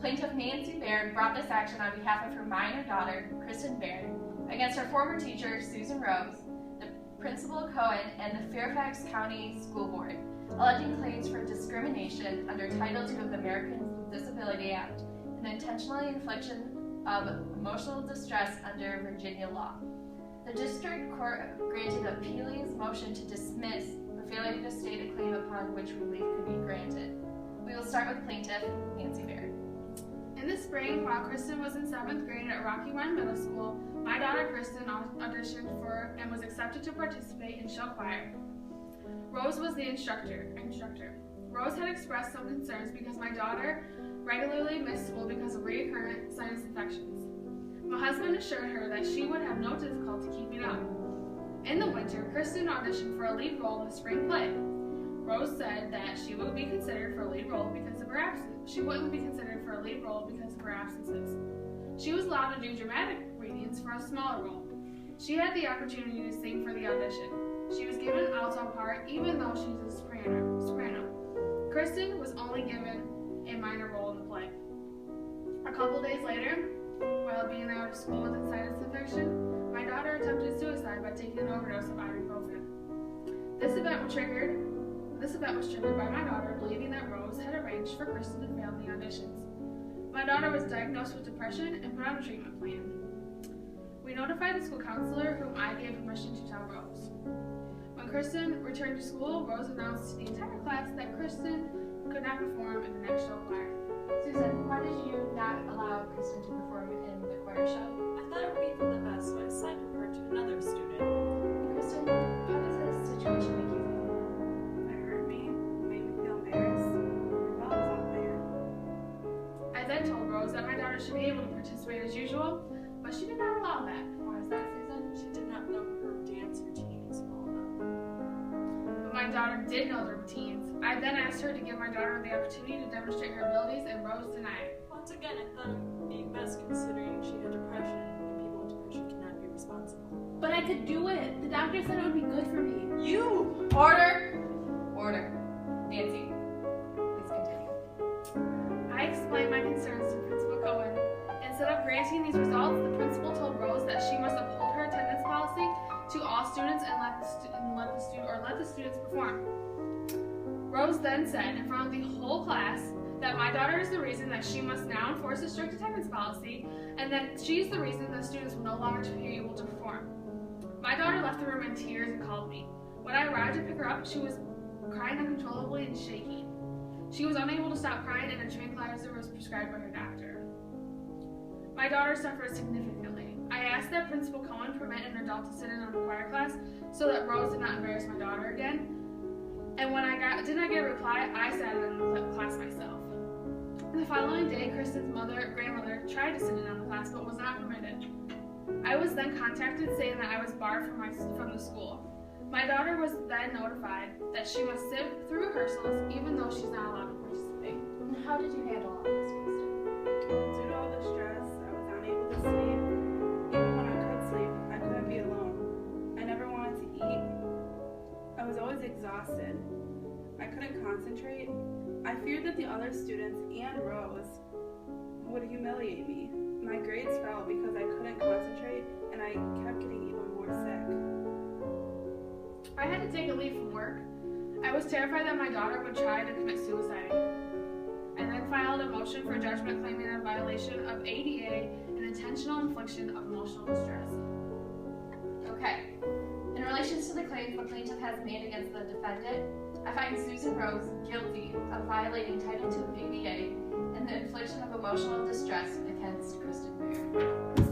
Plaintiff Nancy Baird brought this action on behalf of her minor daughter, Kristen Baird, against her former teacher, Susan Rose, the principal Cohen, and the Fairfax County School Board, alleging claims for discrimination under Title II of the Americans with Disability Act and intentional infliction of emotional distress under Virginia law. The district court granted appealee's motion to dismiss for failure to state a claim upon which relief could be granted. We will start with plaintiff Nancy Baird. In the spring, while Kristen was in 7th grade at Rocky Run Middle School, my daughter Kristen auditioned for and was accepted to participate in show choir. Rose was the instructor. Rose had expressed some concerns because my daughter regularly missed school because of recurrent sinus infections. My husband assured her that she would have no difficulty keeping up. In the winter, Kristen auditioned for a lead role in the spring play. Rose said that she would be considered for a lead role because of her absence. She wouldn't be considered for a lead role because of her absences. She was allowed to do dramatic readings for a smaller role. She had the opportunity to sing for the audition. She was given an alto part even though she's a soprano. Kristen was only given a minor role in the play. A couple days later, while being out of school with a sinus infection, my daughter attempted suicide by taking an overdose of ibuprofen. This event was triggered by my daughter believing that Rose had arranged for Kristen to fail the auditions. My daughter was diagnosed with depression and put on a treatment plan. We notified the school counselor, whom I gave permission to tell Rose. When Kristen returned to school, Rose announced to the entire class that Kristen could not perform in the next show choir. Susan, why did you not allow Kristen to perform in the choir show? I thought it would be for the best, so I assigned her to another student. Kristen, how does this situation make you feel? It hurt me, made me feel embarrassed. I thought it was unfair. I then told Rose that my daughter should be able to participate as usual, but she did not allow that. Why is that, Susan? She did not know her dance routines well enough. But my daughter did know the routines. I then asked her to give my daughter the opportunity to demonstrate her abilities, and Rose denied it. Once again, I thought it would be best considering she had depression, and people with depression cannot be responsible. But I could do it. The doctor said it would be good for me. You! Order! Order. Nancy, please continue. I explained my concerns to Principal Cohen. Instead of granting these results, the principal told Rose that she must uphold her attendance policy to all students and let the students perform. Rose then said in front of the whole class that my daughter is the reason that she must now enforce a strict attendance policy, and that she is the reason that students will no longer be able to perform. My daughter left the room in tears and called me. When I arrived to pick her up, she was crying uncontrollably and shaking. She was unable to stop crying, and a tranquilizer was prescribed by her doctor. My daughter suffered significantly. I asked that Principal Cohen permit an adult to sit in on the choir class so that Rose did not embarrass my daughter again. And when I did not get a reply, I sat in the class myself. The following day, Kristen's grandmother tried to sit in on the class but was not permitted. I was then contacted saying that I was barred from the school. My daughter was then notified that she must sit through rehearsals even though she's not allowed to participate. And how did you handle all this, Kristen? Due to all the stress, I was unable to sleep. Even when I could sleep, I couldn't be alone. I never wanted to eat. I was always exhausted. I couldn't concentrate. I feared that the other students and Rose would humiliate me. My grades fell because I couldn't concentrate, and I kept getting even more sick. I had to take a leave from work. I was terrified that my daughter would try to commit suicide. I then filed a motion for judgment claiming a violation of ADA and intentional infliction of emotional distress. Okay. In relation to the claims the plaintiff has made against the defendant, I find Susan Rose guilty of violating Title II of ADA and the infliction of emotional distress against Kristen Baird.